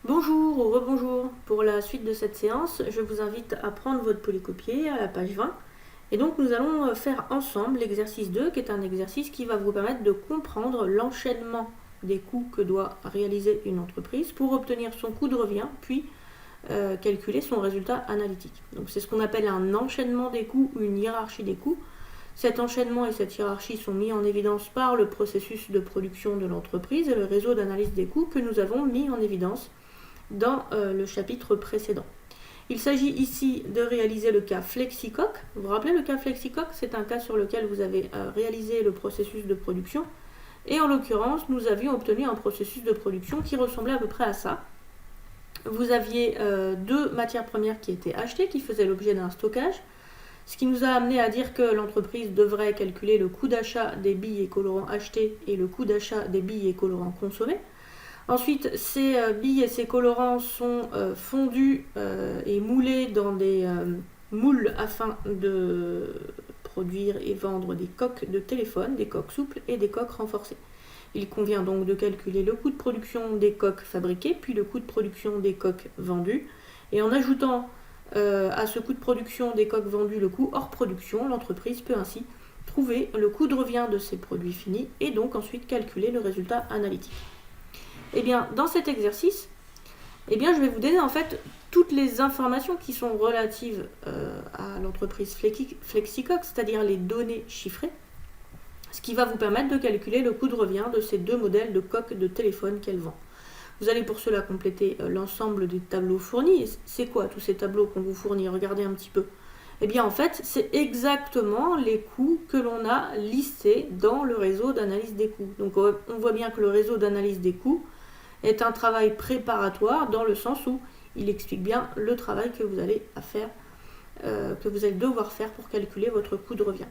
Bonjour ou rebonjour. Pour la suite de cette séance, je vous invite à prendre votre polycopier à la page 20. Et donc nous allons faire ensemble l'exercice 2, qui est un exercice qui va vous permettre de comprendre l'enchaînement des coûts que doit réaliser une entreprise pour obtenir son coût de revient, puis calculer son résultat analytique. Donc c'est ce qu'on appelle un enchaînement des coûts ou une hiérarchie des coûts. Cet enchaînement et cette hiérarchie sont mis en évidence par le processus de production de l'entreprise et le réseau d'analyse des coûts que nous avons mis en évidence dans le chapitre précédent. Il s'agit ici de réaliser le cas FlexiCoq. Vous vous rappelez le cas FlexiCoq, c'est un cas sur lequel vous avez réalisé le processus de production. Et en l'occurrence, nous avions obtenu un processus de production qui ressemblait à peu près à ça. Vous aviez deux matières premières qui étaient achetées, qui faisaient l'objet d'un stockage, ce qui nous a amené à dire que l'entreprise devrait calculer le coût d'achat des billes et colorants achetés et le coût d'achat des billes et colorants consommés. Ensuite, ces billes et ces colorants sont fondus et moulés dans des moules afin de produire et vendre des coques de téléphone, des coques souples et des coques renforcées. Il convient donc de calculer le coût de production des coques fabriquées, puis le coût de production des coques vendues. Et en ajoutant à ce coût de production des coques vendues le coût hors production, l'entreprise peut ainsi trouver le coût de revient de ses produits finis et donc ensuite calculer le résultat analytique. Eh bien, dans cet exercice, je vais vous donner en fait toutes les informations qui sont relatives à l'entreprise FlexiCoq, c'est-à-dire les données chiffrées, ce qui va vous permettre de calculer le coût de revient de ces deux modèles de coques de téléphone qu'elle vend. Vous allez pour cela compléter l'ensemble des tableaux fournis. C'est quoi tous ces tableaux qu'on vous fournit? Regardez un petit peu. Eh bien, en fait, c'est exactement les coûts que l'on a listés dans le réseau d'analyse des coûts. Donc, on voit bien que le réseau d'analyse des coûts est un travail préparatoire dans le sens où il explique bien le travail que vous allez devoir faire pour calculer votre coût de revient.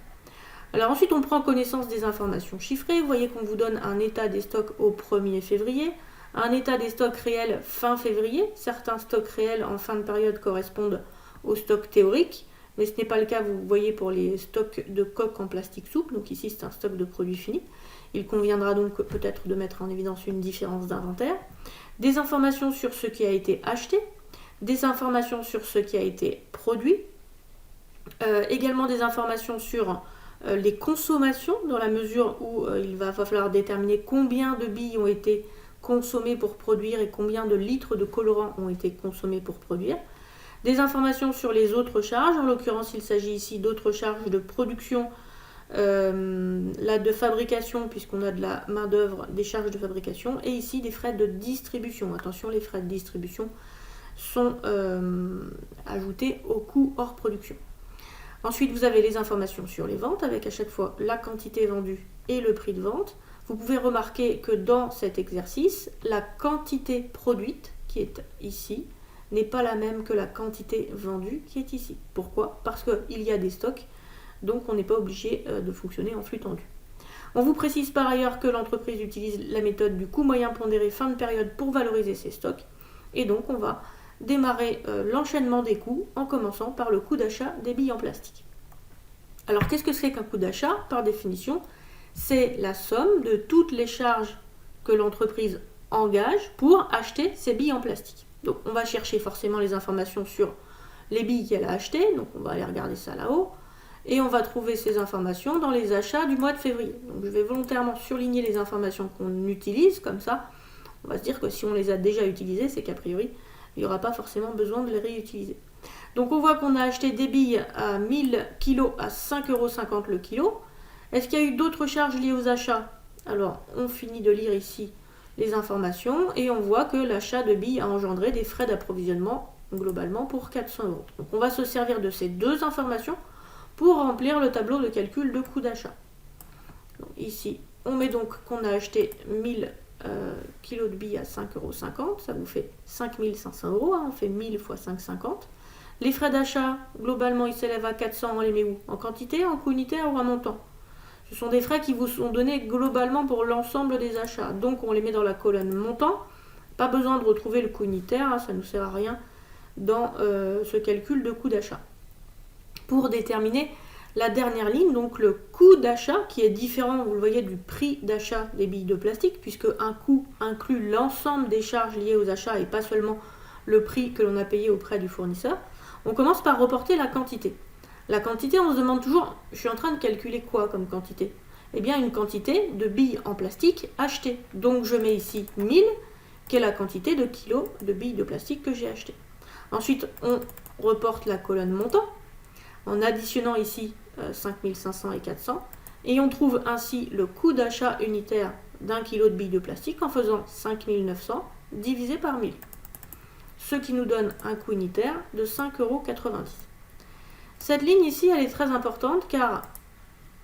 Alors ensuite, on prend connaissance des informations chiffrées. Vous voyez qu'on vous donne un état des stocks au 1er février, un état des stocks réels fin février. Certains stocks réels en fin de période correspondent aux stocks théoriques, mais ce n'est pas le cas, vous voyez, pour les stocks de coques en plastique souple. Donc ici, c'est un stock de produits finis. Il conviendra donc peut-être de mettre en évidence une différence d'inventaire. Des informations sur ce qui a été acheté, des informations sur ce qui a été produit, également des informations sur les consommations, dans la mesure où il va falloir déterminer combien de billes ont été consommées pour produire et combien de litres de colorants ont été consommés pour produire. Des informations sur les autres charges, en l'occurrence il s'agit ici d'autres charges de production, de fabrication, puisqu'on a de la main d'œuvre, des charges de fabrication, et ici des frais de distribution. Attention, les frais de distribution sont ajoutés au coût hors production. Ensuite, vous avez les informations sur les ventes, avec à chaque fois la quantité vendue et le prix de vente. Vous pouvez remarquer que dans cet exercice, la quantité produite, qui est ici, n'est pas la même que la quantité vendue, qui est ici. Pourquoi? Parce qu'il y a des stocks, donc on n'est pas obligé de fonctionner en flux tendu. On vous précise par ailleurs que l'entreprise utilise la méthode du coût moyen pondéré fin de période pour valoriser ses stocks. Et donc on va démarrer l'enchaînement des coûts en commençant par le coût d'achat des billes en plastique. Alors qu'est-ce que c'est qu'un coût d'achat? Par définition, c'est la somme de toutes les charges que l'entreprise engage pour acheter ces billes en plastique. Donc on va chercher forcément les informations sur les billes qu'elle a achetées, donc on va aller regarder ça là-haut, et on va trouver ces informations dans les achats du mois de février. Donc je vais volontairement surligner les informations qu'on utilise, comme ça on va se dire que si on les a déjà utilisées, c'est qu'a priori il n'y aura pas forcément besoin de les réutiliser. Donc on voit qu'on a acheté des billes à 1000 kg à 5,50 € le kilo. Est-ce qu'il y a eu d'autres charges liées aux achats? Alors on finit de lire ici les informations et on voit que l'achat de billes a engendré des frais d'approvisionnement globalement pour 400 €. Donc on va se servir de ces deux informations pour remplir le tableau de calcul de coût d'achat. Ici on met donc qu'on a acheté 1000 kg de billes à 5,50 €, ça vous fait 5500 €, on fait 1000 x 5,50. Les frais d'achat, globalement, ils s'élèvent à 400, on les met où? En quantité, en coût unitaire ou en montant? Ce sont des frais qui vous sont donnés globalement pour l'ensemble des achats. Donc on les met dans la colonne montant. Pas besoin de retrouver le coût unitaire, ça ne nous sert à rien dans ce calcul de coût d'achat. Pour déterminer La dernière ligne, donc le coût d'achat, qui est différent, vous le voyez, du prix d'achat des billes de plastique, puisque un coût inclut l'ensemble des charges liées aux achats et pas seulement le prix que l'on a payé auprès du fournisseur. On commence par reporter la quantité. La quantité, on se demande toujours, je suis en train de calculer quoi comme quantité? Eh bien, une quantité de billes en plastique achetées. Donc, je mets ici 1000, qui est la quantité de kilos de billes de plastique que j'ai achetées. Ensuite, on reporte la colonne montant, en additionnant ici 5500 et 400, et on trouve ainsi le coût d'achat unitaire d'un kilo de billes de plastique en faisant 5900 divisé par 1000, ce qui nous donne un coût unitaire de 5,90 €. Cette ligne ici, elle est très importante car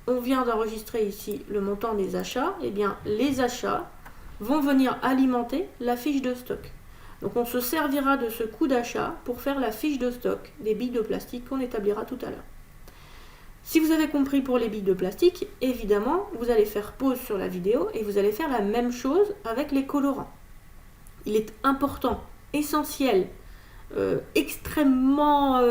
on vient d'enregistrer ici le montant des achats. Et bien, les achats vont venir alimenter la fiche de stock. Donc on se servira de ce coût d'achat pour faire la fiche de stock des billes de plastique qu'on établira tout à l'heure. Si vous avez compris pour les billes de plastique, évidemment, vous allez faire pause sur la vidéo et vous allez faire la même chose avec les colorants. Il est important, essentiel, extrêmement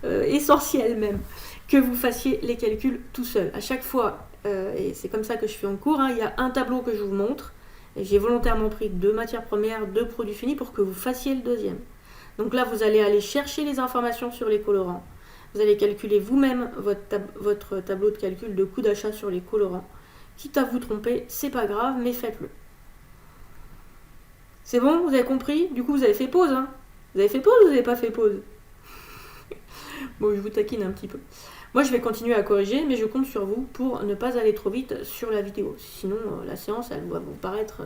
essentiel même, que vous fassiez les calculs tout seul. À chaque fois, et c'est comme ça que je fais en cours, il y a un tableau que je vous montre. J'ai volontairement pris 2 matières premières, 2 produits finis pour que vous fassiez le deuxième. Donc là, vous allez aller chercher les informations sur les colorants. Vous allez calculer vous-même votre tableau de calcul de coût d'achat sur les colorants. Quitte à vous tromper, c'est pas grave, mais faites-le. C'est bon, vous avez compris? Du coup, vous avez fait pause. Vous avez fait pause ou vous n'avez pas fait pause? Bon, je vous taquine un petit peu. Moi, je vais continuer à corriger, mais je compte sur vous pour ne pas aller trop vite sur la vidéo. Sinon, la séance, elle va vous paraître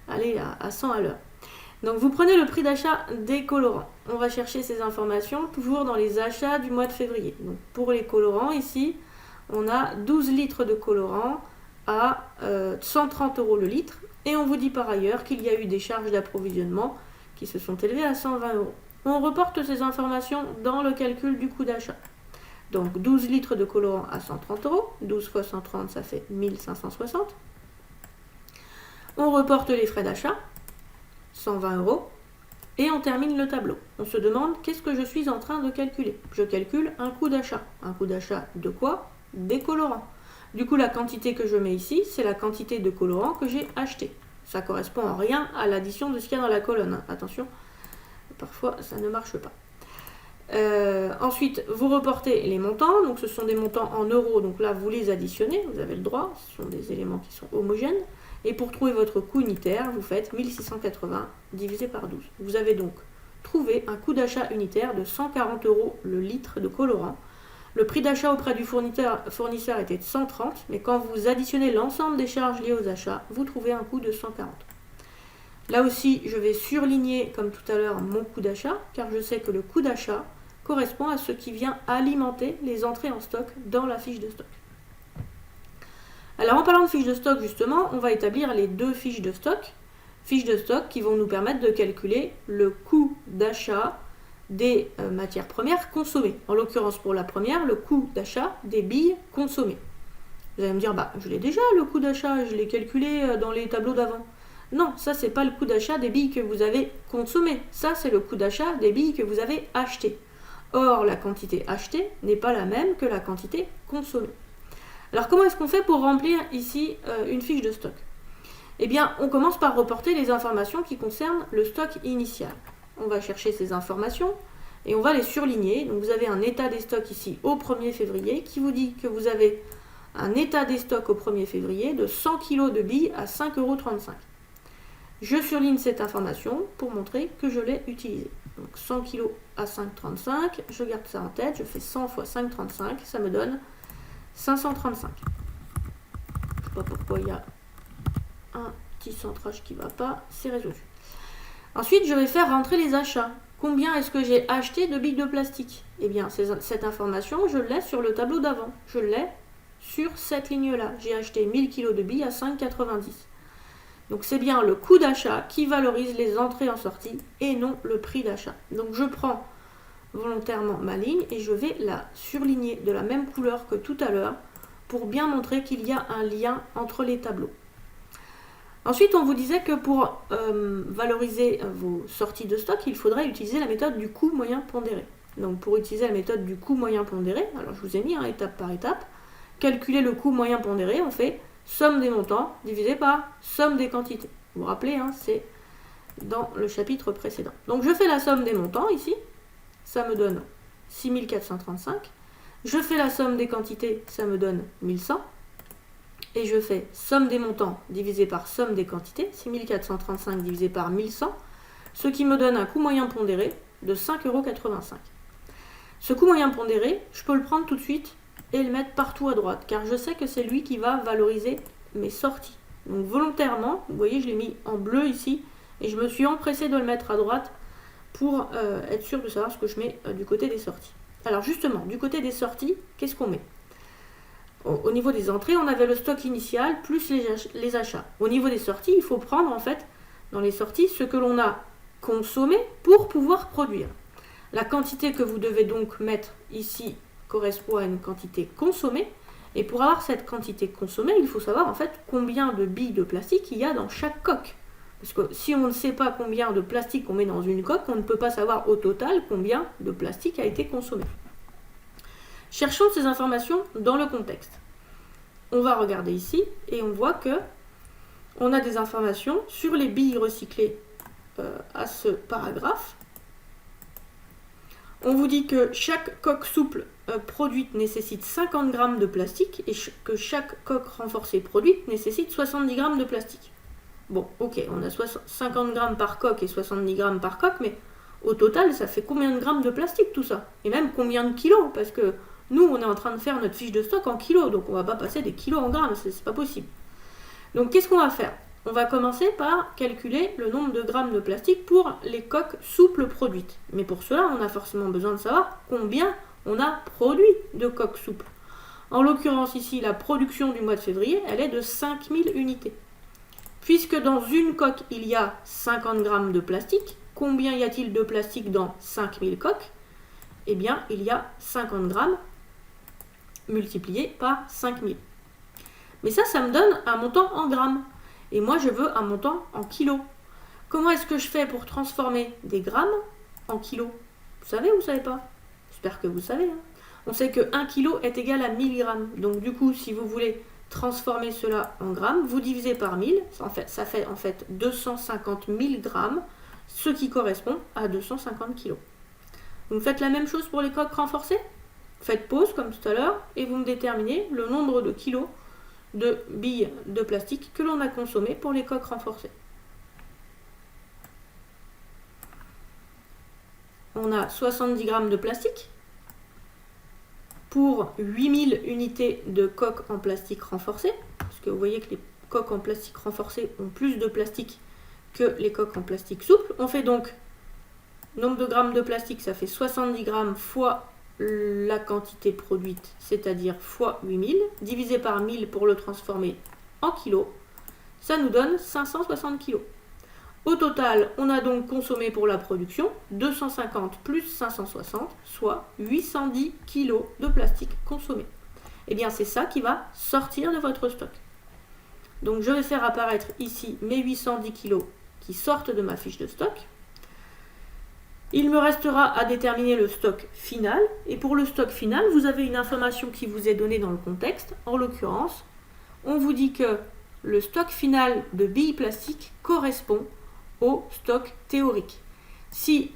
aller à 100 à l'heure. Donc, vous prenez le prix d'achat des colorants. On va chercher ces informations toujours dans les achats du mois de février. Donc, pour les colorants, ici, on a 12 litres de colorants à 130 € le litre. Et on vous dit par ailleurs qu'il y a eu des charges d'approvisionnement qui se sont élevées à 120 €. On reporte ces informations dans le calcul du coût d'achat. Donc 12 litres de colorant à 130 €, 12 fois 130 ça fait 1560. On reporte les frais d'achat, 120 €, et on termine le tableau. On se demande qu'est-ce que je suis en train de calculer. Je calcule un coût d'achat. Un coût d'achat de quoi? Des colorants. Du coup, la quantité que je mets ici, c'est la quantité de colorants que j'ai acheté. Ça correspond en rien à l'addition de ce qu'il y a dans la colonne. Attention, parfois ça ne marche pas. Ensuite, vous reportez les montants, donc ce sont des montants en euros, donc là vous les additionnez, vous avez le droit, ce sont des éléments qui sont homogènes, et pour trouver votre coût unitaire, vous faites 1680 divisé par 12. Vous avez donc trouvé un coût d'achat unitaire de 140 € le litre de colorant. Le prix d'achat auprès du fournisseur était de 130, mais quand vous additionnez l'ensemble des charges liées aux achats, vous trouvez un coût de 140. Là aussi, je vais surligner, comme tout à l'heure, mon coût d'achat, car je sais que le coût d'achat correspond à ce qui vient alimenter les entrées en stock dans la fiche de stock. Alors en parlant de fiche de stock, justement, on va établir les 2 fiches de stock qui vont nous permettre de calculer le coût d'achat des matières premières consommées. En l'occurrence, pour la première, le coût d'achat des billes consommées. Vous allez me dire, je l'ai déjà le coût d'achat, je l'ai calculé dans les tableaux d'avant. Non, ça c'est pas le coût d'achat des billes que vous avez consommées. Ça c'est le coût d'achat des billes que vous avez achetées. Or, la quantité achetée n'est pas la même que la quantité consommée. Alors, comment est-ce qu'on fait pour remplir ici une fiche de stock? Eh bien, on commence par reporter les informations qui concernent le stock initial. On va chercher ces informations et on va les surligner. Donc, vous avez un état des stocks ici au 1er février qui vous dit que vous avez un état des stocks au 1er février de 100 kg de billes à 5,35 €. Je surligne cette information pour montrer que je l'ai utilisée. Donc 100 kg à 5,35, je garde ça en tête, je fais 100 fois 5,35, ça me donne 535. Je ne sais pas pourquoi il y a un petit centrage qui ne va pas, c'est résolu. Ensuite, je vais faire rentrer les achats. Combien est-ce que j'ai acheté de billes de plastique? Eh bien, cette information, je l'ai sur le tableau d'avant. Je l'ai sur cette ligne-là. J'ai acheté 1000 kg de billes à 5,90. Donc c'est bien le coût d'achat qui valorise les entrées en sortie et non le prix d'achat. Donc je prends volontairement ma ligne et je vais la surligner de la même couleur que tout à l'heure pour bien montrer qu'il y a un lien entre les tableaux. Ensuite, on vous disait que pour valoriser vos sorties de stock, il faudrait utiliser la méthode du coût moyen pondéré. Donc pour utiliser la méthode du coût moyen pondéré, alors je vous ai mis étape par étape, calculer le coût moyen pondéré, on fait somme des montants divisé par somme des quantités. Vous vous rappelez, c'est dans le chapitre précédent. Donc je fais la somme des montants ici, ça me donne 6435. Je fais la somme des quantités, ça me donne 1100. Et je fais somme des montants divisé par somme des quantités, 6435 divisé par 1100, ce qui me donne un coût moyen pondéré de 5,85 €. Ce coût moyen pondéré, je peux le prendre tout de suite et le mettre partout à droite, car je sais que c'est lui qui va valoriser mes sorties. Donc volontairement, vous voyez, je l'ai mis en bleu ici, et je me suis empressée de le mettre à droite pour être sûr de savoir ce que je mets du côté des sorties. Alors justement, du côté des sorties, qu'est-ce qu'on met ? Au niveau des entrées, on avait le stock initial plus les achats. Au niveau des sorties, il faut prendre en fait, dans les sorties, ce que l'on a consommé pour pouvoir produire. La quantité que vous devez donc mettre ici correspond à une quantité consommée. Et pour avoir cette quantité consommée, il faut savoir en fait combien de billes de plastique il y a dans chaque coque. Parce que si on ne sait pas combien de plastique on met dans une coque, on ne peut pas savoir au total combien de plastique a été consommé. Cherchons ces informations dans le contexte. On va regarder ici et on voit que on a des informations sur les billes recyclées à ce paragraphe. On vous dit que chaque coque souple produite nécessite 50 g de plastique et que chaque coque renforcée produite nécessite 70 g de plastique. Bon, ok, on a 50 g par coque et 70 g par coque, mais au total, ça fait combien de grammes de plastique tout ça? Et même combien de kilos? Parce que nous, on est en train de faire notre fiche de stock en kilos, donc on ne va pas passer des kilos en grammes, c'est pas possible. Donc qu'est-ce qu'on va faire? On va commencer par calculer le nombre de grammes de plastique pour les coques souples produites. Mais pour cela, on a forcément besoin de savoir combien on a produit de coques souples. En l'occurrence ici, la production du mois de février, elle est de 5000 unités. Puisque dans une coque, il y a 50 grammes de plastique, combien y a-t-il de plastique dans 5000 coques? Eh bien, il y a 50 grammes multiplié par 5000. Mais ça me donne un montant en grammes. Et moi, je veux un montant en kilos. Comment est-ce que je fais pour transformer des grammes en kilos? Vous savez ou vous ne savez pas? J'espère que vous savez. On sait que 1 kg est égal à 1000 grammes. Donc du coup, si vous voulez transformer cela en grammes, vous divisez par 1000. Ça fait en fait 250 000 grammes, ce qui correspond à 250 kg. Vous faites la même chose pour les coques renforcées. Faites pause comme tout à l'heure et vous me déterminez le nombre de kilos de billes de plastique que l'on a consommé pour les coques renforcées. On a 70 grammes de plastique pour 8000 unités de coques en plastique renforcé, parce que vous voyez que les coques en plastique renforcé ont plus de plastique que les coques en plastique souple. On fait donc nombre de grammes de plastique, ça fait 70 grammes fois la quantité produite, c'est-à-dire fois 8000, divisé par 1000 pour le transformer en kilos, ça nous donne 560 kg. Au total, on a donc consommé pour la production 250 plus 560, soit 810 kg de plastique consommé. Et bien c'est ça qui va sortir de votre stock. Donc je vais faire apparaître ici mes 810 kg qui sortent de ma fiche de stock. Il me restera à déterminer le stock final. Et pour le stock final, vous avez une information qui vous est donnée dans le contexte. En l'occurrence, on vous dit que le stock final de billes plastiques correspond au stock théorique. Si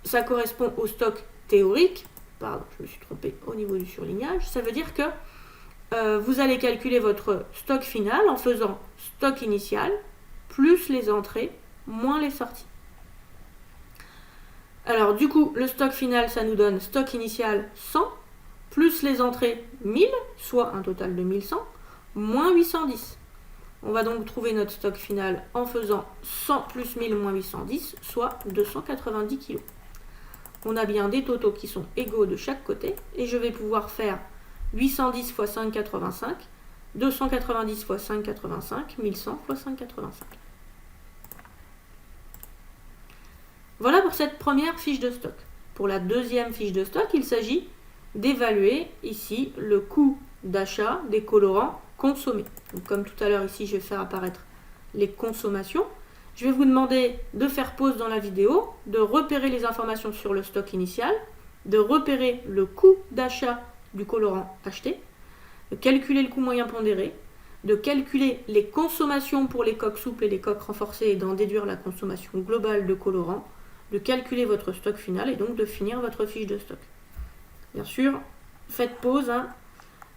ça correspond au stock théorique, pardon, je me suis trompée au niveau du surlignage, ça veut dire que vous allez calculer votre stock final en faisant stock initial plus les entrées moins les sorties. Alors du coup, le stock final, ça nous donne stock initial 100, plus les entrées 1000, soit un total de 1100, moins 810. On va donc trouver notre stock final en faisant 100 plus 1000 moins 810, soit 290 kg. On a bien des totaux qui sont égaux de chaque côté, et je vais pouvoir faire 810 fois 5,85, 290 fois 5,85, 1100 fois 5,85. Voilà pour cette première fiche de stock. Pour la deuxième fiche de stock, il s'agit d'évaluer ici le coût d'achat des colorants consommés. Donc, comme tout à l'heure ici, je vais faire apparaître les consommations. Je vais vous demander de faire pause dans la vidéo, de repérer les informations sur le stock initial, de repérer le coût d'achat du colorant acheté, de calculer le coût moyen pondéré, de calculer les consommations pour les coques souples et les coques renforcées et d'en déduire la consommation globale de colorant, de calculer votre stock final et donc de finir votre fiche de stock. Bien sûr, faites pause,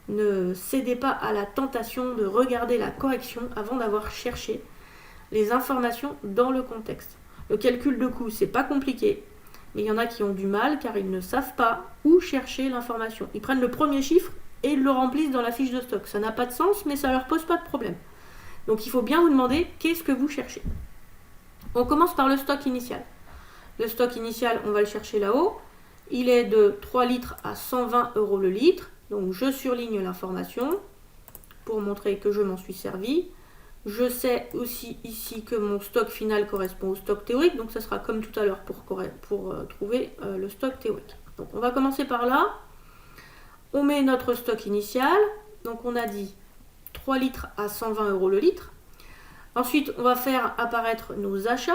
ne cédez pas à la tentation de regarder la correction avant d'avoir cherché les informations dans le contexte. Le calcul de coût, c'est pas compliqué, mais il y en a qui ont du mal car ils ne savent pas où chercher l'information. Ils prennent le premier chiffre et ils le remplissent dans la fiche de stock. Ça n'a pas de sens, mais ça ne leur pose pas de problème. Donc il faut bien vous demander qu'est-ce que vous cherchez. On commence par le stock initial. Le stock initial, on va le chercher là-haut. Il est de 3 litres à 120 € le litre. Donc je surligne l'information pour montrer que je m'en suis servi. Je sais aussi ici que mon stock final correspond au stock théorique. Donc ça sera comme tout à l'heure pour trouver le stock théorique. Donc on va commencer par là. On met notre stock initial. Donc on a dit 3 litres à 120 € le litre. Ensuite, on va faire apparaître nos achats.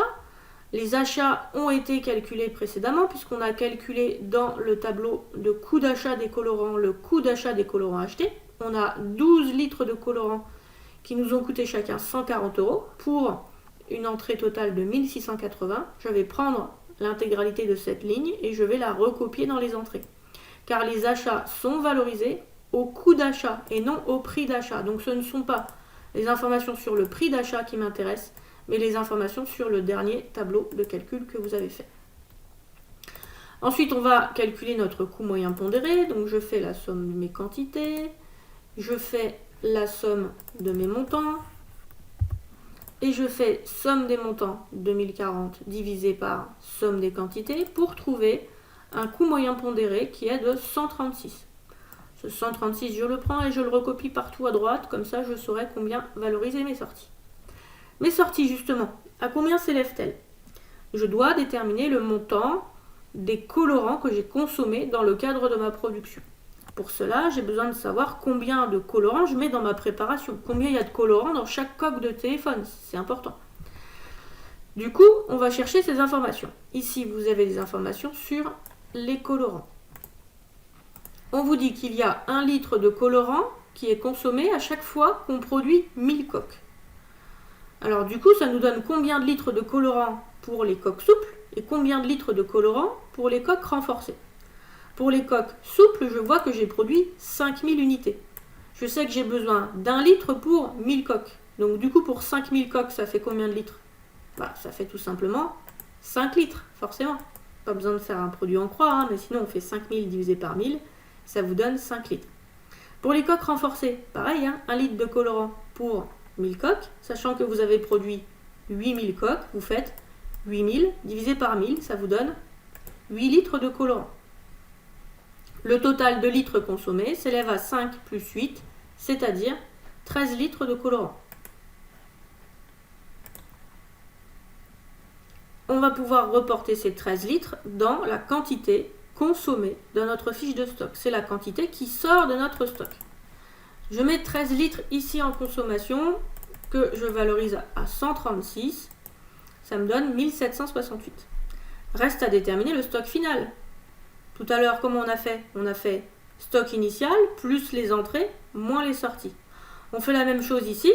Les achats ont été calculés précédemment puisqu'on a calculé dans le tableau de coût d'achat des colorants le coût d'achat des colorants achetés. On a 12 litres de colorants qui nous ont coûté chacun 140 € pour une entrée totale de 1680. Je vais prendre l'intégralité de cette ligne et je vais la recopier dans les entrées. Car les achats sont valorisés au coût d'achat et non au prix d'achat. Donc ce ne sont pas les informations sur le prix d'achat qui m'intéressent, mais les informations sur le dernier tableau de calcul que vous avez fait. Ensuite, on va calculer notre coût moyen pondéré. Donc, je fais la somme de mes quantités, je fais la somme de mes montants, et je fais somme des montants 2040 divisé par somme des quantités pour trouver un coût moyen pondéré qui est de 136. Ce 136, je le prends et je le recopie partout à droite, comme ça je saurai combien valoriser mes sorties. Mes sorties, justement, à combien s'élèvent-elles? Je dois déterminer le montant des colorants que j'ai consommés dans le cadre de ma production. Pour cela, j'ai besoin de savoir combien de colorants je mets dans ma préparation. Combien il y a de colorants dans chaque coque de téléphone, c'est important. Du coup, on va chercher ces informations. Ici, vous avez des informations sur les colorants. On vous dit qu'il y a 1 litre de colorant qui est consommé à chaque fois qu'on produit 1000 coques. Alors du coup, ça nous donne combien de litres de colorant pour les coques souples et combien de litres de colorant pour les coques renforcées. Pour les coques souples, je vois que j'ai produit 5000 unités. Je sais que j'ai besoin d'1 litre pour 1000 coques. Donc du coup, pour 5000 coques, ça fait combien de litres? Ça fait tout simplement 5 litres, forcément. Pas besoin de faire un produit en croix, mais sinon on fait 5000 divisé par 1000, ça vous donne 5 litres. Pour les coques renforcées, pareil, 1 litre de colorant pour 1000 coques, sachant que vous avez produit 8000 coques, vous faites 8000 divisé par 1000, ça vous donne 8 litres de colorant. Le total de litres consommés s'élève à 5 plus 8, c'est-à-dire 13 litres de colorant. On va pouvoir reporter ces 13 litres dans la quantité consommée dans notre fiche de stock. C'est la quantité qui sort de notre stock. Je mets 13 litres ici en consommation que je valorise à 136. Ça me donne 1768. Reste à déterminer le stock final. Tout à l'heure, comment on a fait? On a fait stock initial plus les entrées moins les sorties. On fait la même chose ici.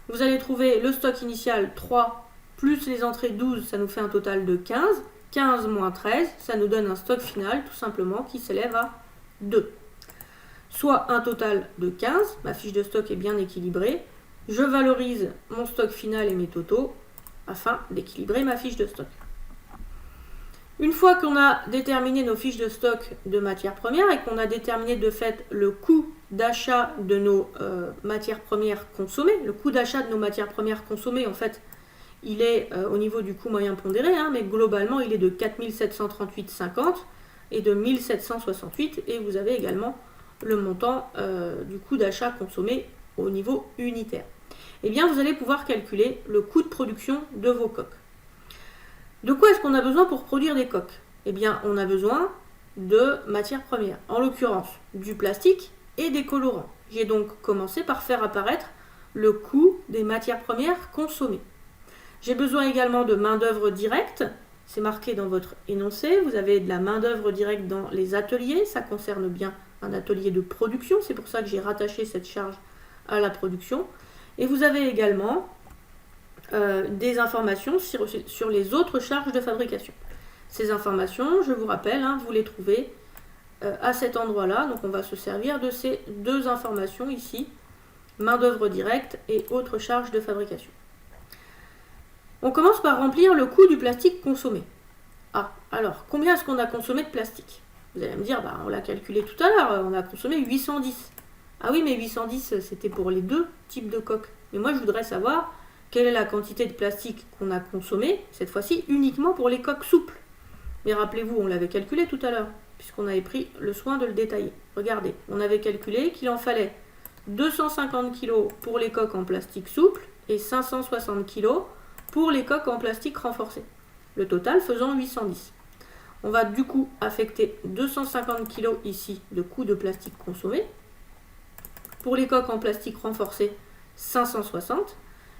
Vous allez trouver le stock initial 3 plus les entrées 12, ça nous fait un total de 15. 15 moins 13, ça nous donne un stock final tout simplement qui s'élève à 2. Soit un total de 15, ma fiche de stock est bien équilibrée. Je valorise mon stock final et mes totaux afin d'équilibrer ma fiche de stock. Une fois qu'on a déterminé nos fiches de stock de matières premières et qu'on a déterminé de fait le coût d'achat de nos matières premières consommées, le coût d'achat de nos matières premières consommées, en fait, il est au niveau du coût moyen pondéré, mais globalement, il est de 4738,50 et de 1768. Et vous avez également le montant du coût d'achat consommé au niveau unitaire. Eh bien, vous allez pouvoir calculer le coût de production de vos coques. De quoi est-ce qu'on a besoin pour produire des coques? Eh bien, on a besoin de matières premières, en l'occurrence du plastique et des colorants. J'ai donc commencé par faire apparaître le coût des matières premières consommées. J'ai besoin également de main-d'œuvre directe c'est marqué dans votre énoncé. Vous avez de la main-d'œuvre directe dans les ateliers. Ça concerne bien un atelier de production. C'est pour ça que j'ai rattaché cette charge à la production. Et vous avez également des informations sur les autres charges de fabrication. Ces informations, je vous rappelle, vous les trouvez à cet endroit-là. Donc on va se servir de ces deux informations ici, main-d'œuvre directe et autres charges de fabrication. On commence par remplir le coût du plastique consommé. Ah, alors, combien est-ce qu'on a consommé de plastique? Vous allez me dire, on l'a calculé tout à l'heure, on a consommé 810. Ah oui, mais 810, c'était pour les deux types de coques. Mais moi, je voudrais savoir quelle est la quantité de plastique qu'on a consommé, cette fois-ci, uniquement pour les coques souples. Mais rappelez-vous, on l'avait calculé tout à l'heure, puisqu'on avait pris le soin de le détailler. Regardez, on avait calculé qu'il en fallait 250 kg pour les coques en plastique souple et 560 kg pour les coques en plastique renforcé. Le total faisant 810. On va du coup affecter 250 kg ici de coût de plastique consommé. Pour les coques en plastique renforcé, 560.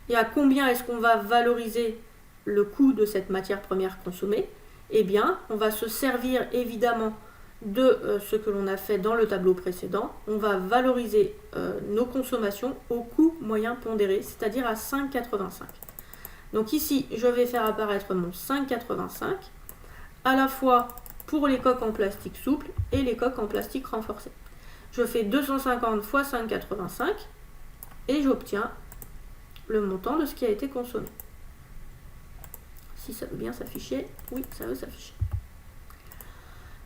Et à combien est-ce qu'on va valoriser le coût de cette matière première consommée? Eh bien, on va se servir évidemment de ce que l'on a fait dans le tableau précédent. On va valoriser nos consommations au coût moyen pondéré, c'est-à-dire à 5,85. Donc ici, je vais faire apparaître mon 5,85 à la fois pour les coques en plastique souple et les coques en plastique renforcé. Je fais 250 fois 5,85 et j'obtiens le montant de ce qui a été consommé. Si ça veut bien s'afficher, oui, ça veut s'afficher.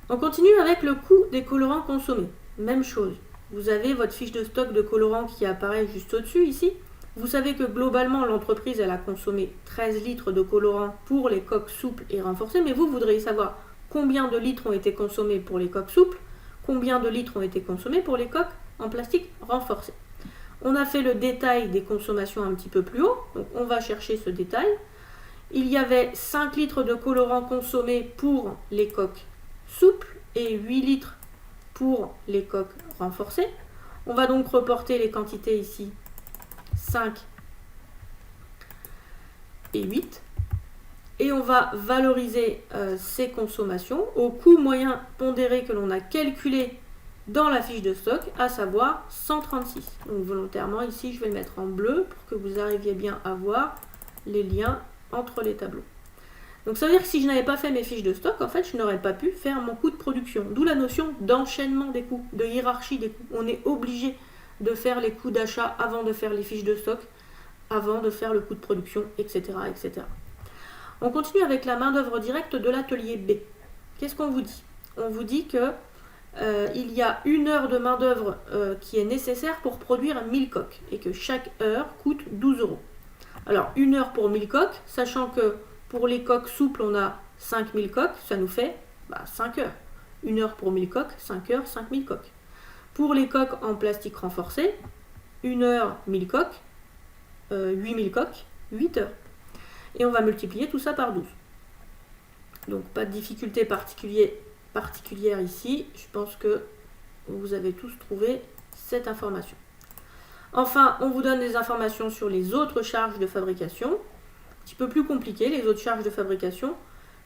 On continue avec le coût des colorants consommés. Même chose, vous avez votre fiche de stock de colorants qui apparaît juste au-dessus ici. Vous savez que globalement, l'entreprise elle a consommé 13 litres de colorants pour les coques souples et renforcées, mais vous voudriez savoir combien de litres ont été consommés pour les coques souples, combien de litres ont été consommés pour les coques en plastique renforcé. On a fait le détail des consommations un petit peu plus haut, donc on va chercher ce détail. Il y avait 5 litres de colorants consommés pour les coques souples et 8 litres pour les coques renforcées. On va donc reporter les quantités ici, 5 et 8. Et on va valoriser ces consommations au coût moyen pondéré que l'on a calculé dans la fiche de stock, à savoir 136. Donc volontairement ici, je vais le mettre en bleu pour que vous arriviez bien à voir les liens entre les tableaux. Donc ça veut dire que si je n'avais pas fait mes fiches de stock, en fait, je n'aurais pas pu faire mon coût de production. D'où la notion d'enchaînement des coûts, de hiérarchie des coûts. On est obligé de faire les coûts d'achat avant de faire les fiches de stock, avant de faire le coût de production, etc. etc. On continue avec la main-d'œuvre directe de l'atelier B. Qu'est-ce qu'on vous dit? On vous dit que il y a une heure de main-d'œuvre qui est nécessaire pour produire 1000 coques et que chaque heure coûte 12 €. Alors, une heure pour 1000 coques, sachant que pour les coques souples, on a 5000 coques, ça nous fait 5 heures. Une heure pour 1000 coques, 5 heures, 5000 coques. Pour les coques en plastique renforcé, une heure, 1000 coques, 8000 coques, 8 heures. Et on va multiplier tout ça par 12. Donc, pas de difficulté particulière ici. Je pense que vous avez tous trouvé cette information. Enfin, on vous donne des informations sur les autres charges de fabrication. Un petit peu plus compliqué, les autres charges de fabrication,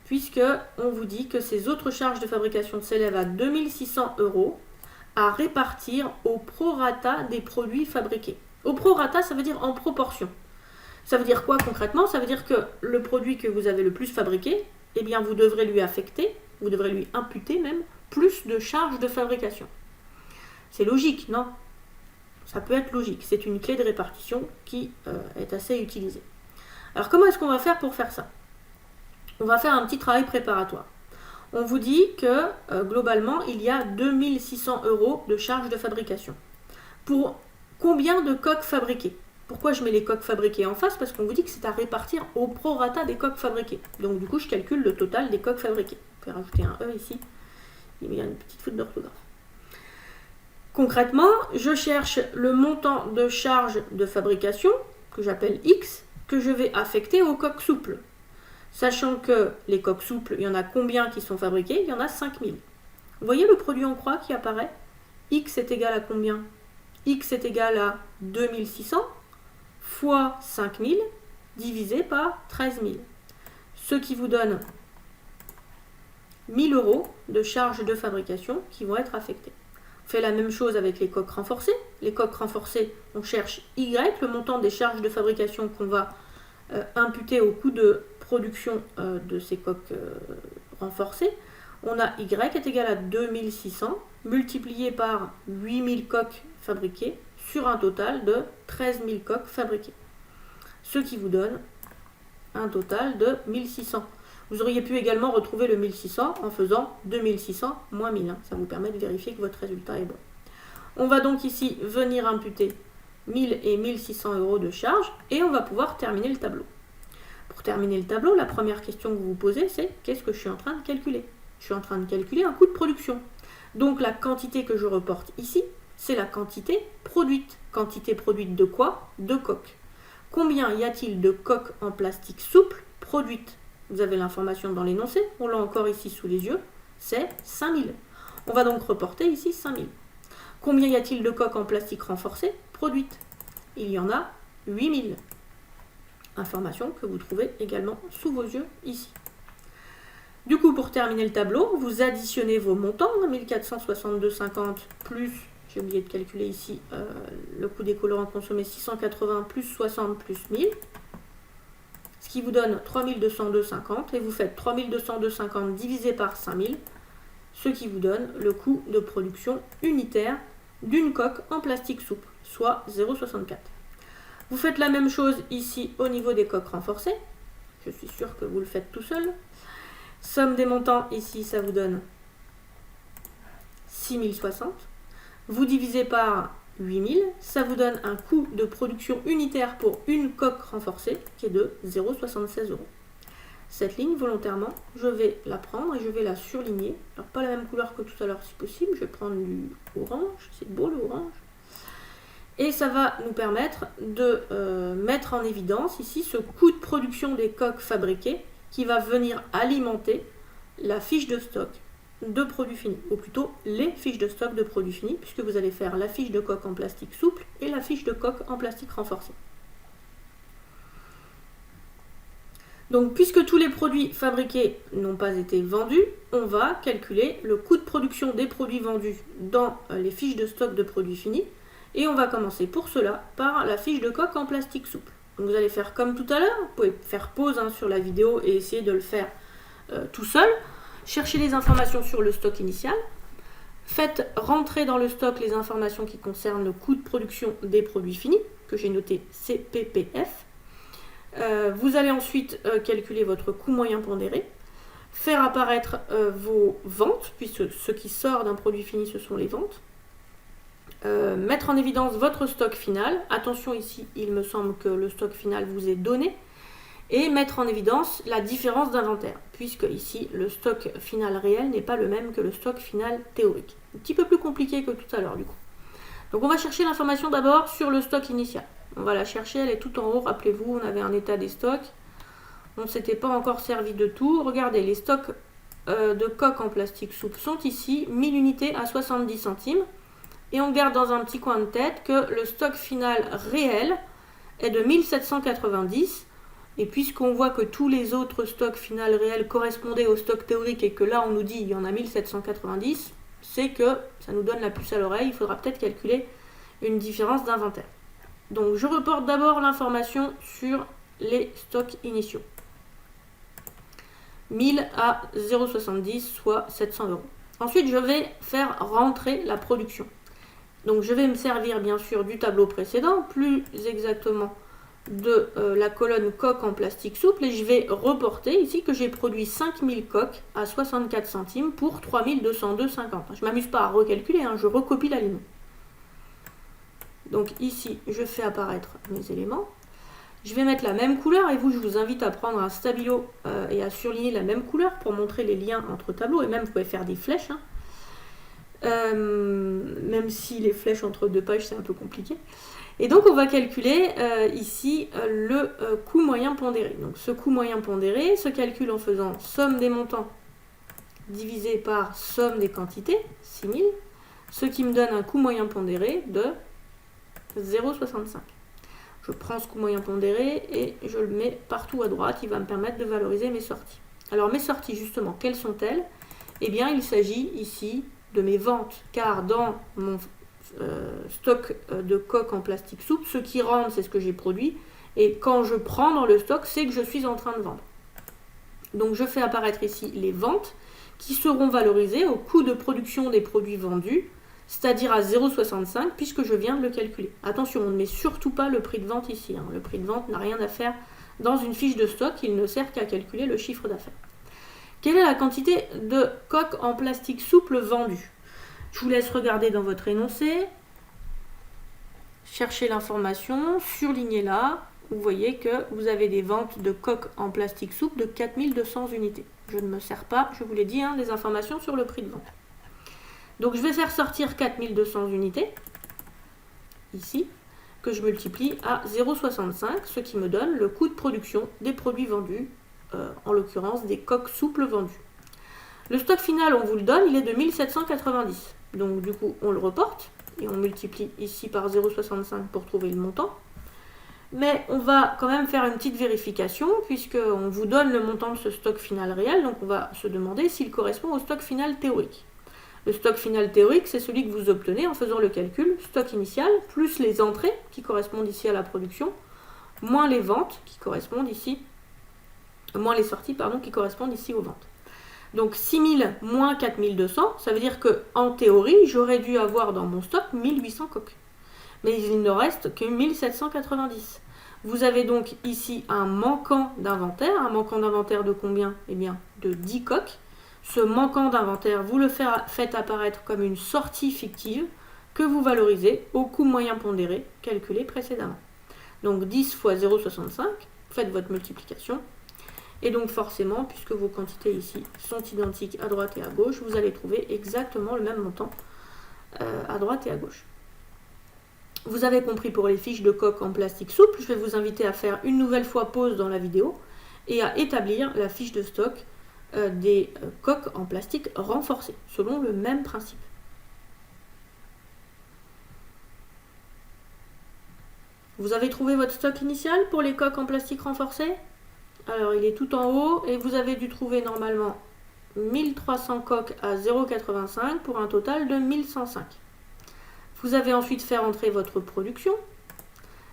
puisque on vous dit que ces autres charges de fabrication s'élèvent à 2600 € à répartir au prorata des produits fabriqués. Au prorata, ça veut dire en proportion. Ça veut dire quoi concrètement? Ça veut dire que le produit que vous avez le plus fabriqué, eh bien vous devrez lui affecter, vous devrez lui imputer même, plus de charges de fabrication. C'est logique, non? Ça peut être logique. C'est une clé de répartition qui est assez utilisée. Alors comment est-ce qu'on va faire pour faire ça? On va faire un petit travail préparatoire. On vous dit que globalement, il y a 2600 € de charges de fabrication. Pour combien de coques fabriquées? Pourquoi je mets les coques fabriquées en face? Parce qu'on vous dit que c'est à répartir au prorata des coques fabriquées. Donc du coup, je calcule le total des coques fabriquées. Je vais rajouter un E ici. Il y a une petite faute d'orthographe. Concrètement, je cherche le montant de charge de fabrication, que j'appelle X, que je vais affecter aux coques souples. Sachant que les coques souples, il y en a combien qui sont fabriquées? Il y en a 5000. Vous voyez le produit en croix qui apparaît? X est égal à combien? X est égal à 2600 fois 5000 divisé par 13000. Ce qui vous donne 1000 € de charges de fabrication qui vont être affectées. On fait la même chose avec les coques renforcées. Les coques renforcées, on cherche Y, le montant des charges de fabrication qu'on va imputer au coût de production de ces coques renforcées. On a Y est égal à 2600 multiplié par 8000 coques fabriquées sur un total de 13 000 coques fabriquées. Ce qui vous donne un total de 1600. Vous auriez pu également retrouver le 1600 en faisant 2600 moins 1000. Ça vous permet de vérifier que votre résultat est bon. On va donc ici venir imputer 1000 et 1600 € de charge et on va pouvoir terminer le tableau. Pour terminer le tableau, la première question que vous vous posez, c'est qu'est-ce que je suis en train de calculer? Je suis en train de calculer un coût de production. Donc la quantité que je reporte ici, c'est la quantité produite. Quantité produite de quoi? De coques. Combien y a-t-il de coques en plastique souple produites? Vous avez l'information dans l'énoncé, on l'a encore ici sous les yeux, c'est 5000. On va donc reporter ici 5000. Combien y a-t-il de coques en plastique renforcé produites? Il y en a 8000. Information que vous trouvez également sous vos yeux ici. Du coup, pour terminer le tableau, vous additionnez vos montants, 1462,50 plus, j'ai oublié de calculer ici, le coût des colorants consommés, 680 plus 60 plus 1000, ce qui vous donne 3202,50, et vous faites 3202,50 divisé par 5000, ce qui vous donne le coût de production unitaire d'une coque en plastique souple, soit 0,64. Vous faites la même chose ici au niveau des coques renforcées, je suis sûre que vous le faites tout seul. Somme des montants, ici, ça vous donne 6060. Vous divisez par 8000, ça vous donne un coût de production unitaire pour une coque renforcée qui est de 0,76 €. Cette ligne, volontairement, je vais la prendre et je vais la surligner. Alors, pas la même couleur que tout à l'heure si possible. Je vais prendre du orange, c'est beau le orange. Et ça va nous permettre de mettre en évidence ici ce coût de production des coques fabriquées qui va venir alimenter la fiche de stock de produits finis, ou plutôt les fiches de stock de produits finis, puisque vous allez faire la fiche de coque en plastique souple et la fiche de coque en plastique renforcé. Donc, puisque tous les produits fabriqués n'ont pas été vendus, on va calculer le coût de production des produits vendus dans les fiches de stock de produits finis, et on va commencer pour cela par la fiche de coque en plastique souple. Donc vous allez faire comme tout à l'heure, vous pouvez faire pause sur la vidéo et essayer de le faire tout seul. Cherchez les informations sur le stock initial. Faites rentrer dans le stock les informations qui concernent le coût de production des produits finis, que j'ai noté CPPF. Vous allez ensuite calculer votre coût moyen pondéré, faire apparaître vos ventes, puisque ce qui sort d'un produit fini, ce sont les ventes. Mettre en évidence votre stock final. Attention ici, il me semble que le stock final vous est donné. Et mettre en évidence la différence d'inventaire, puisque ici, le stock final réel n'est pas le même que le stock final théorique. Un petit peu plus compliqué que tout à l'heure du coup. Donc on va chercher l'information d'abord sur le stock initial. On va la chercher, elle est tout en haut. Rappelez-vous, on avait un état des stocks. On ne s'était pas encore servi de tout. Regardez, les stocks de coques en plastique souple sont ici, 1000 unités à 70 centimes. Et on garde dans un petit coin de tête que le stock final réel est de 1790. Et puisqu'on voit que tous les autres stocks finaux réels correspondaient au stock théorique et que là on nous dit qu'il y en a 1790, c'est que ça nous donne la puce à l'oreille. Il faudra peut-être calculer une différence d'inventaire. Donc je reporte d'abord l'information sur les stocks initiaux. 1000 à 0,70, soit 700 €. Ensuite, je vais faire rentrer la production. Donc je vais me servir bien sûr du tableau précédent, plus exactement de la colonne coque en plastique souple, et je vais reporter ici que j'ai produit 5000 coques à 64 centimes pour 3202,50. Je ne m'amuse pas à recalculer, je recopie la ligne. Donc ici, je fais apparaître mes éléments. Je vais mettre la même couleur, et vous, je vous invite à prendre un stabilo et à surligner la même couleur pour montrer les liens entre tableaux, et même vous pouvez faire des flèches. Même si les flèches entre deux pages, c'est un peu compliqué. Et donc, on va calculer ici le coût moyen pondéré. Donc, ce coût moyen pondéré se calcule en faisant somme des montants divisé par somme des quantités, 6000, ce qui me donne un coût moyen pondéré de 0,65. Je prends ce coût moyen pondéré et je le mets partout à droite. Il va me permettre de valoriser mes sorties. Alors, mes sorties, justement, quelles sont-elles? eh bien il s'agit ici de mes ventes, car dans mon stock de coques en plastique souple, ce qui rentre, c'est ce que j'ai produit, et quand je prends dans le stock, c'est que je suis en train de vendre. Donc je fais apparaître ici les ventes qui seront valorisées au coût de production des produits vendus, c'est-à-dire à 0,65 puisque je viens de le calculer. Attention, on ne met surtout pas le prix de vente ici. Le prix de vente n'a rien à faire dans une fiche de stock, il ne sert qu'à calculer le chiffre d'affaires. Quelle est la quantité de coques en plastique souple vendues? Je vous laisse regarder dans votre énoncé, chercher l'information, surlignez-la. Vous voyez que vous avez des ventes de coques en plastique souple de 4200 unités. Je ne me sers pas, je vous l'ai dit, des informations sur le prix de vente. Donc je vais faire sortir 4200 unités, ici, que je multiplie à 0,65, ce qui me donne le coût de production des produits vendus, en l'occurrence des coques souples vendues. Le stock final, on vous le donne, il est de 1790. Donc du coup, on le reporte et on multiplie ici par 0,65 pour trouver le montant. Mais on va quand même faire une petite vérification puisqu'on vous donne le montant de ce stock final réel. Donc on va se demander s'il correspond au stock final théorique. Le stock final théorique, c'est celui que vous obtenez en faisant le calcul stock initial plus les entrées qui correspondent ici à la production, moins les ventes qui correspondent ici, moins les sorties pardon, qui correspondent ici aux ventes. Donc 6000 moins 4200, ça veut dire que en théorie, j'aurais dû avoir dans mon stock 1800 coques. Mais il ne reste que 1790. Vous avez donc ici un manquant d'inventaire de combien? Eh bien, de 10 coques. Ce manquant d'inventaire, vous le faites apparaître comme une sortie fictive que vous valorisez au coût moyen pondéré calculé précédemment. Donc 10 fois 0,65, faites votre multiplication. Et donc forcément, puisque vos quantités ici sont identiques à droite et à gauche, vous allez trouver exactement le même montant à droite et à gauche. Vous avez compris pour les fiches de coques en plastique souple, je vais vous inviter à faire une nouvelle fois pause dans la vidéo et à établir la fiche de stock des coques en plastique renforcées, selon le même principe. Vous avez trouvé votre stock initial pour les coques en plastique renforcées? Alors il est tout en haut et vous avez dû trouver normalement 1300 coques à 0,85 pour un total de 1105. Vous avez ensuite fait entrer votre production.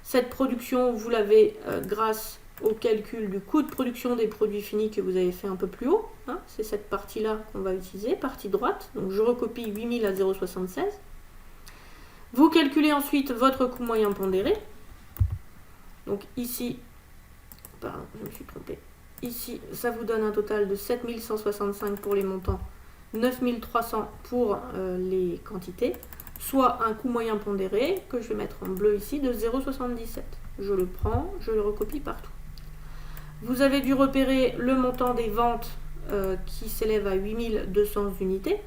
Cette production, vous l'avez grâce au calcul du coût de production des produits finis que vous avez fait un peu plus haut. C'est cette partie-là qu'on va utiliser, partie droite. Donc je recopie 8000 à 0,76. Vous calculez ensuite votre coût moyen pondéré. Donc ici, pardon, je me suis trompée. Ici, ça vous donne un total de 7165 pour les montants, 9300 pour les quantités, soit un coût moyen pondéré, que je vais mettre en bleu ici, de 0,77. Je le prends, je le recopie partout. Vous avez dû repérer le montant des ventes qui s'élève à 8200 unités.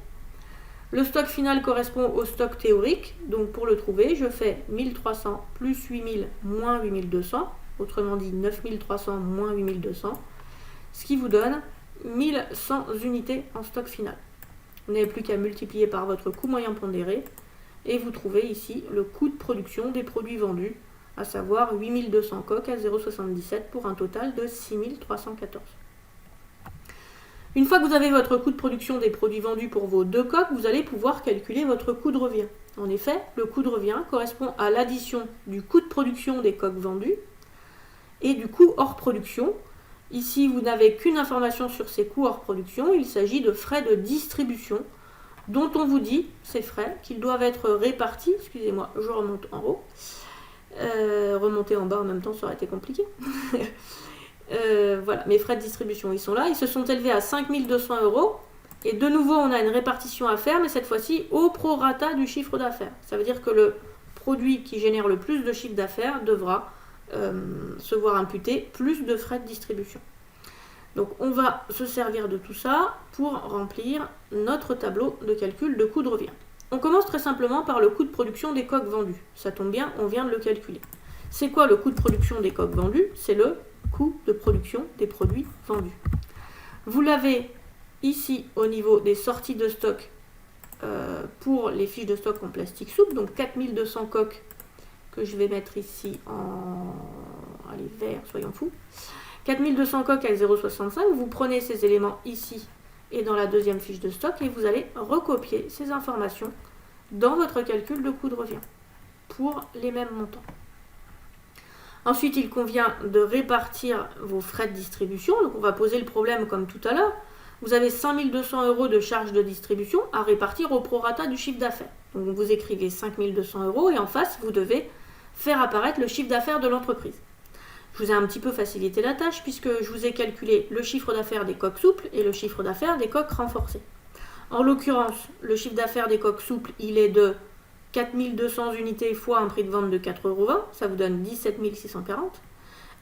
Le stock final correspond au stock théorique, donc pour le trouver, je fais 1300 plus 8000 moins 8200, autrement dit 9300 moins 8200, ce qui vous donne 1100 unités en stock final. Vous n'avez plus qu'à multiplier par votre coût moyen pondéré et vous trouvez ici le coût de production des produits vendus, à savoir 8200 coques à 0,77 pour un total de 6314. Une fois que vous avez votre coût de production des produits vendus pour vos deux coques, vous allez pouvoir calculer votre coût de revient. En effet, le coût de revient correspond à l'addition du coût de production des coques vendues et du coût hors production. Ici, vous n'avez qu'une information sur ces coûts hors production. Il s'agit de frais de distribution dont on vous dit, ces frais, qu'ils doivent être répartis. Excusez-moi, je remonte en haut. Remonter en bas en même temps, ça aurait été compliqué. Voilà, mes frais de distribution, ils sont là. Ils se sont élevés à 5200 €. Et de nouveau, on a une répartition à faire, mais cette fois-ci au prorata du chiffre d'affaires. Ça veut dire que le produit qui génère le plus de chiffre d'affaires devra se voir imputer plus de frais de distribution. Donc on va se servir de tout ça pour remplir notre tableau de calcul de coût de revient. On commence très simplement par le coût de production des coques vendues. Ça tombe bien, on vient de le calculer. C'est quoi le coût de production des coques vendues? C'est le coût de production des produits vendus. Vous l'avez ici au niveau des sorties de stock pour les fiches de stock en plastique souple, donc 4200 coques que je vais mettre ici en vert, soyons fous. 4200 coques à 0,65, vous prenez ces éléments ici et dans la deuxième fiche de stock et vous allez recopier ces informations dans votre calcul de coût de revient pour les mêmes montants. Ensuite, il convient de répartir vos frais de distribution. Donc, on va poser le problème comme tout à l'heure. Vous avez 5 200 € de charges de distribution à répartir au prorata du chiffre d'affaires. Donc, vous écrivez 5 200 € et en face, vous devez faire apparaître le chiffre d'affaires de l'entreprise. Je vous ai un petit peu facilité la tâche puisque je vous ai calculé le chiffre d'affaires des coques souples et le chiffre d'affaires des coques renforcées. En l'occurrence, le chiffre d'affaires des coques souples, il est de 4200 unités fois un prix de vente de 4,20 €, ça vous donne 17 640.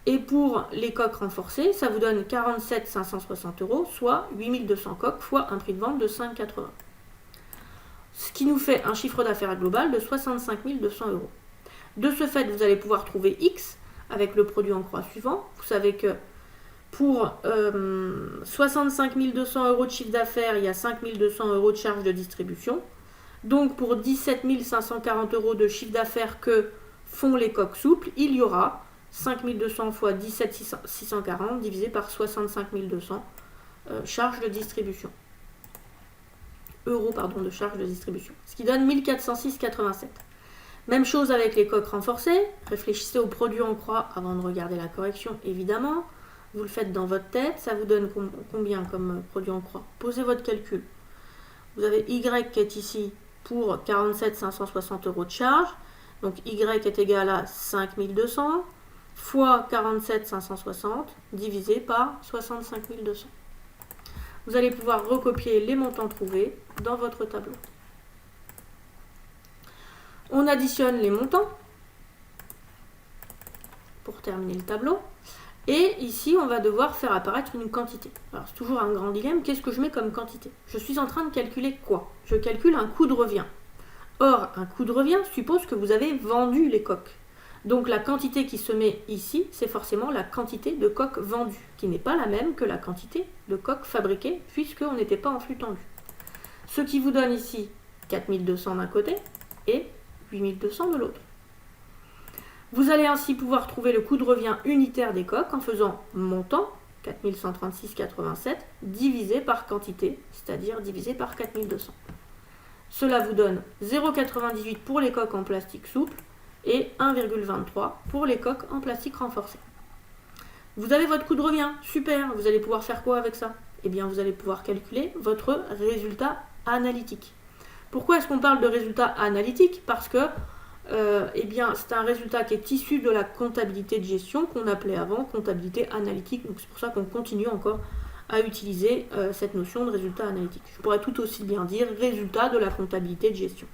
Et pour les coques renforcées, ça vous donne 47 560 €, soit 8200 coques fois un prix de vente de 5,80 €. Ce qui nous fait un chiffre d'affaires global de 65 200 €. De ce fait, vous allez pouvoir trouver X avec le produit en croix suivant. Vous savez que pour 65 200 € de chiffre d'affaires, il y a 5 200 € de charges de distribution. Donc pour 17 540 € de chiffre d'affaires que font les coques souples, il y aura 5 200 fois 17 640 divisé par 65 200 charges de distribution. Euros de charges de distribution. Ce qui donne 1406,87. Même chose avec les coques renforcées. Réfléchissez au produit en croix avant de regarder la correction, évidemment. Vous le faites dans votre tête. Ça vous donne combien comme produit en croix? Posez votre calcul. Vous avez Y qui est ici pour 47 560 € de charge. Donc Y est égal à 5 200 fois 47 560 divisé par 65 200. Vous allez pouvoir recopier les montants trouvés dans votre tableau. On additionne les montants pour terminer le tableau. Et ici, on va devoir faire apparaître une quantité. Alors, c'est toujours un grand dilemme. Qu'est-ce que je mets comme quantité? Je suis en train de calculer quoi? Je calcule un coût de revient. Or, un coût de revient suppose que vous avez vendu les coques. Donc, la quantité qui se met ici, c'est forcément la quantité de coques vendues, qui n'est pas la même que la quantité de coques fabriquées, puisqu'on n'était pas en flux tendu. Ce qui vous donne ici 4200 d'un côté et 8200 de l'autre. Vous allez ainsi pouvoir trouver le coût de revient unitaire des coques en faisant montant, 4136,87, divisé par quantité, c'est-à-dire divisé par 4200. Cela vous donne 0,98 pour les coques en plastique souple et 1,23 pour les coques en plastique renforcé. Vous avez votre coût de revient, super, vous allez pouvoir faire quoi avec ça? Eh bien, vous allez pouvoir calculer votre résultat analytique. Pourquoi est-ce qu'on parle de résultat analytique? Parce que eh bien, c'est un résultat qui est issu de la comptabilité de gestion qu'on appelait avant comptabilité analytique. Donc c'est pour ça qu'on continue encore à utiliser cette notion de résultat analytique. Je pourrais tout aussi bien dire résultat de la comptabilité de gestion.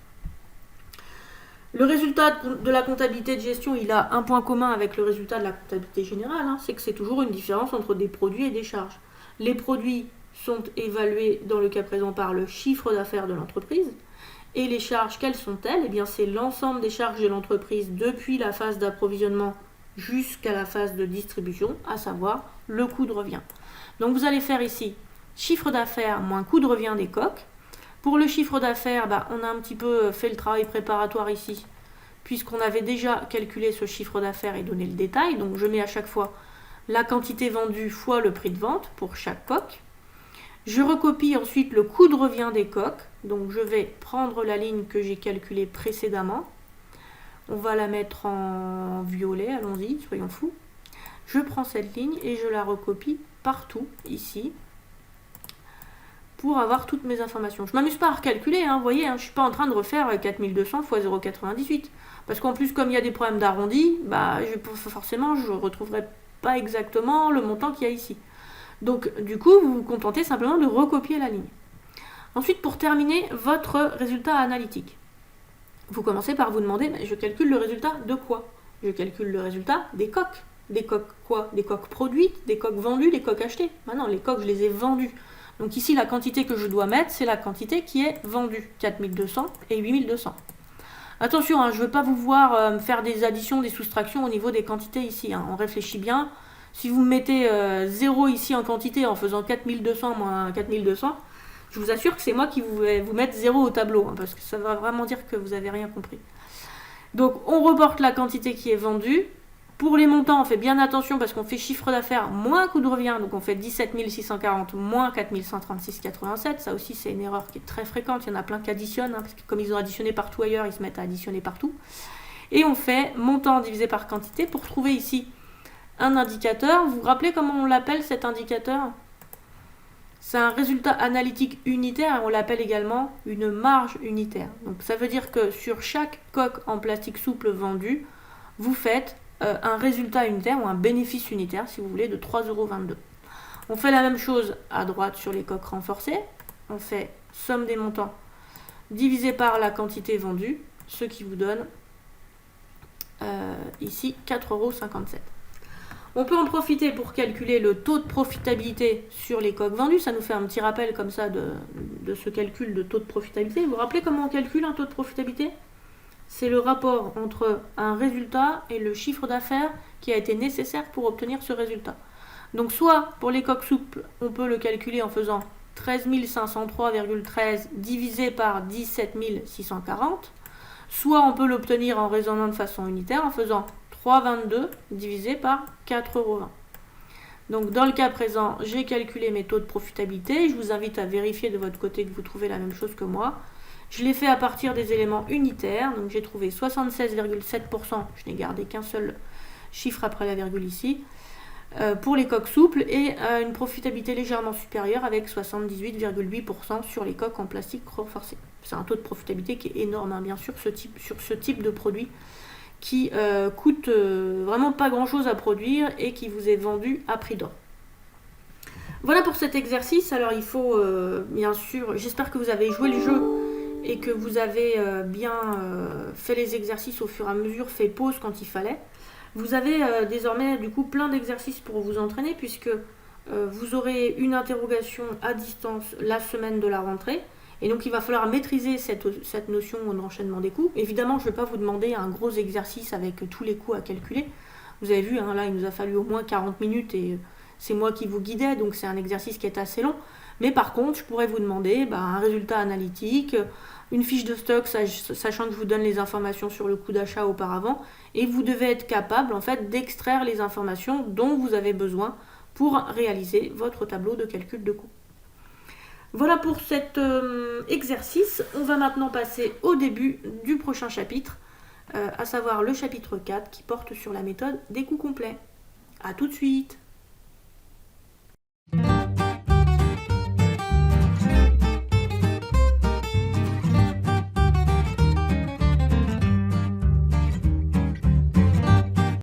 Le résultat de la comptabilité de gestion, il a un point commun avec le résultat de la comptabilité générale, c'est que c'est toujours une différence entre des produits et des charges. Les produits sont évalués dans le cas présent par le chiffre d'affaires de l'entreprise. Et les charges, quelles sont-elles? Eh bien, c'est l'ensemble des charges de l'entreprise depuis la phase d'approvisionnement jusqu'à la phase de distribution, à savoir le coût de revient. Donc, vous allez faire ici chiffre d'affaires moins coût de revient des coques. Pour le chiffre d'affaires, on a un petit peu fait le travail préparatoire ici, puisqu'on avait déjà calculé ce chiffre d'affaires et donné le détail. Donc, je mets à chaque fois la quantité vendue fois le prix de vente pour chaque coque. Je recopie ensuite le coût de revient des coques. Donc je vais prendre la ligne que j'ai calculée précédemment. On va la mettre en violet, allons-y, soyons fous. Je prends cette ligne et je la recopie partout, ici, pour avoir toutes mes informations. Je ne m'amuse pas à recalculer, vous voyez, je ne suis pas en train de refaire 4200 fois 0,98. Parce qu'en plus, comme il y a des problèmes d'arrondi, forcément, je ne retrouverai pas exactement le montant qu'il y a ici. Donc, du coup, vous vous contentez simplement de recopier la ligne. Ensuite, pour terminer votre résultat analytique, vous commencez par vous demander, je calcule le résultat de quoi? Je calcule le résultat des coques. Des coques quoi? Des coques produites, des coques vendues, des coques achetées. Maintenant, les coques, je les ai vendues. Donc ici, la quantité que je dois mettre, c'est la quantité qui est vendue. 4200 et 8200. Attention, je ne veux pas vous voir faire des additions, des soustractions au niveau des quantités ici. On réfléchit bien. Si vous mettez 0 ici en quantité en faisant 4200 moins 4200, je vous assure que c'est moi qui vais vous mettre 0 au tableau, parce que ça va vraiment dire que vous n'avez rien compris. Donc, on reporte la quantité qui est vendue Pour les montants, on fait bien attention parce qu'on fait chiffre d'affaires moins coût de revient, donc on fait 17 640 moins 4 136,87. Ça aussi, c'est une erreur qui est très fréquente. Il y en a plein qui additionnent, parce que comme ils ont additionné partout ailleurs, ils se mettent à additionner partout. Et on fait montant divisé par quantité pour trouver ici un indicateur. Vous vous rappelez comment on l'appelle cet indicateur ? C'est un résultat analytique unitaire, on l'appelle également une marge unitaire. Donc ça veut dire que sur chaque coque en plastique souple vendue, vous faites un résultat unitaire ou un bénéfice unitaire, si vous voulez, de 3,22 €. On fait la même chose à droite sur les coques renforcées. On fait somme des montants divisé par la quantité vendue, ce qui vous donne ici 4,57 €. On peut en profiter pour calculer le taux de profitabilité sur les coques vendues. Ça nous fait un petit rappel comme ça de ce calcul de taux de profitabilité. Vous vous rappelez comment on calcule un taux de profitabilité ? C'est le rapport entre un résultat et le chiffre d'affaires qui a été nécessaire pour obtenir ce résultat. Donc soit pour les coques souples, on peut le calculer en faisant 13 503,13 divisé par 17 640, soit on peut l'obtenir en raisonnant de façon unitaire en faisant 3,22 divisé par 4,20 €. Donc dans le cas présent, j'ai calculé mes taux de profitabilité. Je vous invite à vérifier de votre côté que vous trouvez la même chose que moi. Je l'ai fait à partir des éléments unitaires. Donc j'ai trouvé 76,7%. Je n'ai gardé qu'un seul chiffre après la virgule ici. Pour les coques souples et une profitabilité légèrement supérieure avec 78,8% sur les coques en plastique renforcé. C'est un taux de profitabilité qui est énorme, hein, bien sûr, sur ce type de produit qui coûte vraiment pas grand chose à produire et qui vous est vendu à prix d'or. Voilà pour cet exercice. Alors il faut bien sûr, j'espère que vous avez joué le jeu et que vous avez bien fait les exercices au fur et à mesure, fait pause quand il fallait. Vous avez désormais du coup plein d'exercices pour vous entraîner puisque vous aurez une interrogation à distance la semaine de la rentrée. Et donc il va falloir maîtriser cette notion d'enchaînement des coûts. Évidemment, je ne vais pas vous demander un gros exercice avec tous les coûts à calculer. Vous avez vu, hein, là il nous a fallu au moins 40 minutes et c'est moi qui vous guidais, donc c'est un exercice qui est assez long. Mais par contre, je pourrais vous demander un résultat analytique, une fiche de stock, sachant que je vous donne les informations sur le coût d'achat auparavant. Et vous devez être capable en fait d'extraire les informations dont vous avez besoin pour réaliser votre tableau de calcul de coûts. Voilà pour cet exercice. On va maintenant passer au début du prochain chapitre, à savoir le chapitre 4 qui porte sur la méthode des coûts complets. A tout de suite.